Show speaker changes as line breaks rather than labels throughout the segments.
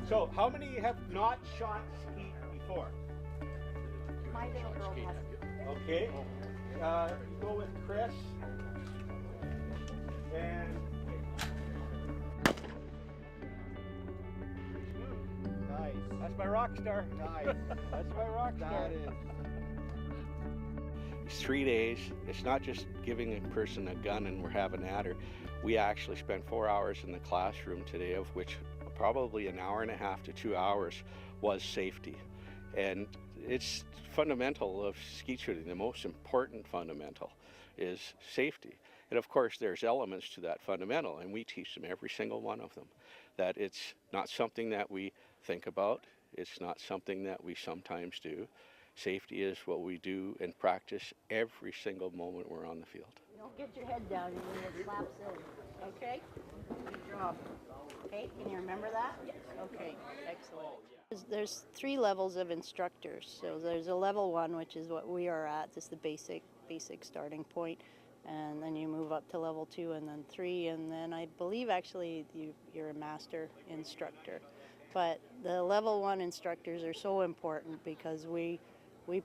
So, how many have not shot skeet before?
My little girl has.
Okay. Go with Chris. And
Nice.
that's my rock star.
Nice.
That's my rock star.
That is.
These 3 days, it's not just giving a person a gun and we're having at her. We actually spent 4 hours in the classroom today, of which probably an hour and a half to 2 hours was safety. And it's fundamental of skeet shooting. The most important fundamental is safety. And of course, there's elements to that fundamental, and we teach them every single one of them. That it's not something that we think about. It's not something that we sometimes do. Safety is what we do and practice every single moment we're on the field.
Don't get your head down and when it slaps in. Okay? Good job. Okay, can you remember that? Yes. Okay, excellent. There's 3 levels of instructors. So there's a level 1, which is what we are at. This is the basic starting point. And then you move up to level 2 and then 3. And then I believe actually you're a master instructor. But the level 1 instructors are so important because we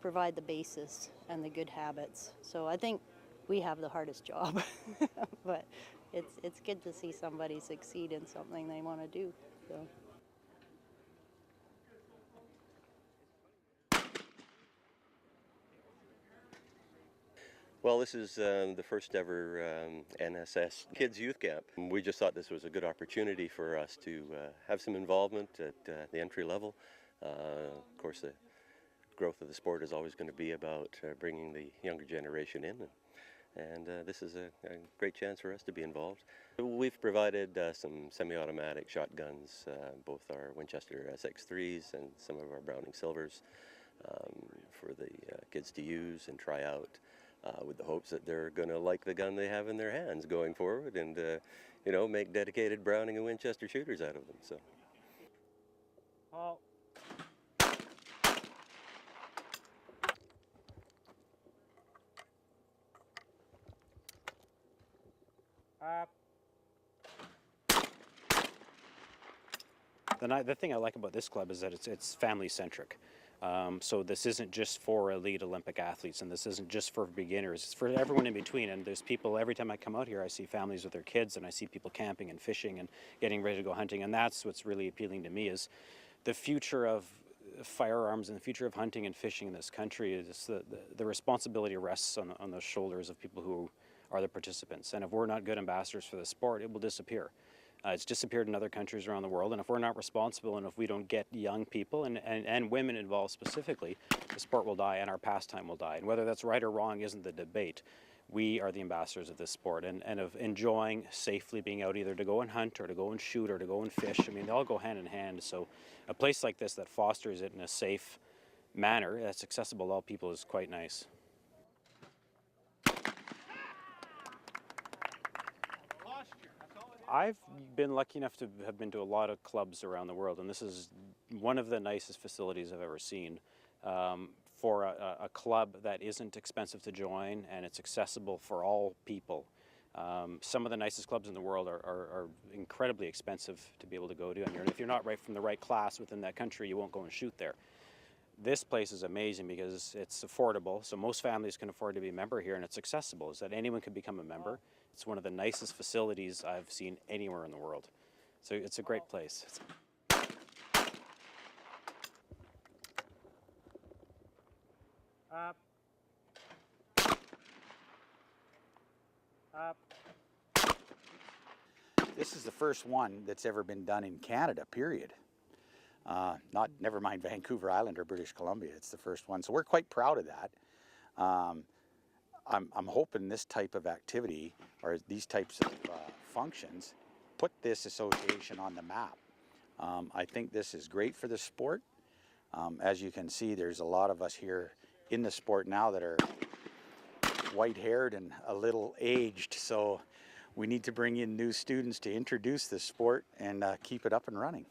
provide the basis and the good habits. So I think we have the hardest job, but it's good to see somebody succeed in something they want to do. So.
Well, this is the first ever NSS Kids Youth Camp. We just thought this was a good opportunity for us to have some involvement at the entry level. Of course, the growth of the sport is always going to be about bringing the younger generation in, and this is a great chance for us to be involved. We've provided some semi-automatic shotguns, both our Winchester SX3s and some of our Browning Silvers, for the kids to use and try out, with the hopes that they're going to like the gun they have in their hands going forward, and you know, make dedicated Browning and Winchester shooters out of them. So.
Oh.
The thing I like about this club is that it's family-centric. So this isn't just for elite Olympic athletes, and this isn't just for beginners. It's for everyone in between. And there's people, every time I come out here, I see families with their kids, and I see people camping and fishing and getting ready to go hunting. And that's what's really appealing to me, is the future of firearms and the future of hunting and fishing in this country. Is the responsibility rests on the shoulders of people who are the participants. And if we're not good ambassadors for the sport, it will disappear. It's disappeared in other countries around the world, and if we're not responsible, and if we don't get young people and women involved specifically, the sport will die and our pastime will die. And whether that's right or wrong isn't the debate. We are the ambassadors of this sport, and of enjoying safely being out, either to go and hunt or to go and shoot or to go and fish. I mean, they all go hand in hand. So a place like this that fosters it in a safe manner that's accessible to all people is quite nice. I've been lucky enough to have been to a lot of clubs around the world, and this is one of the nicest facilities I've ever seen. For a club that isn't expensive to join, and it's accessible for all people. Some of the nicest clubs in the world are incredibly expensive to be able to go to, and if you're not right from the right class within that country, you won't go and shoot there. This place is amazing because it's affordable, so most families can afford to be a member here, and it's accessible, is that anyone can become a member. It's one of the nicest facilities I've seen anywhere in the world. So it's a great place.
Up. Up.
This is the first one that's ever been done in Canada, period. Never mind Vancouver Island or British Columbia. It's the first one, so we're quite proud of that. I'm hoping this type of activity or these types of functions put this association on the map. I think this is great for the sport. As you can see, there's a lot of us here in the sport now that are white-haired and a little aged, so we need to bring in new students to introduce this sport and keep it up and running.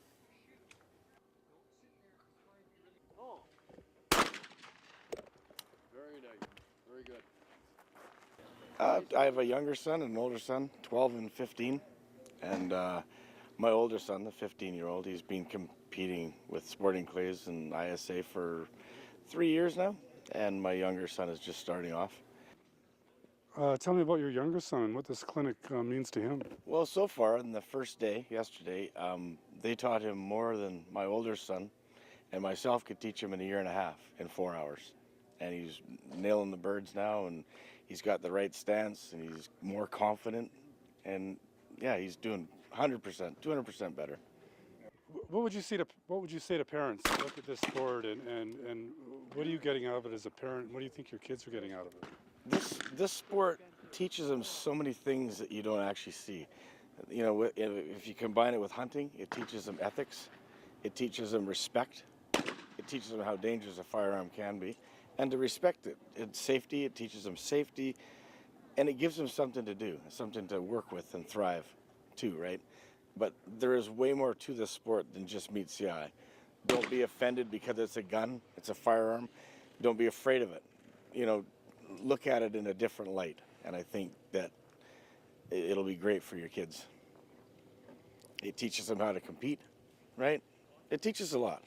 Very nice. Very good.
I have a younger son and an older son, 12 and 15, and My older son, the 15-year-old, he's been competing with Sporting Clays and ISA for 3 years now, and my younger son is just starting off.
Tell me about your younger son and what this clinic means to him.
Well, so far, on the first day, yesterday, they taught him more than my older son and myself could teach him in a year and a half in 4 hours. And he's nailing the birds now, and he's got the right stance, and he's more confident, and yeah, he's doing 100%, 200% better.
What would you say to parents who look at this sport and what are you getting out of it as a parent? What do you think your kids are getting out of it?
This sport teaches them so many things that you don't actually see. You know, if you combine it with hunting, it teaches them ethics, it teaches them respect, it teaches them how dangerous a firearm can be, and to respect it. It's safety, it teaches them safety, and it gives them something to do, something to work with and thrive too, right? But there is way more to this sport than just meets the eye. Don't be offended because it's a gun, it's a firearm. Don't be afraid of it. You know, look at it in a different light, and I think that it'll be great for your kids. It teaches them how to compete, right? It teaches a lot.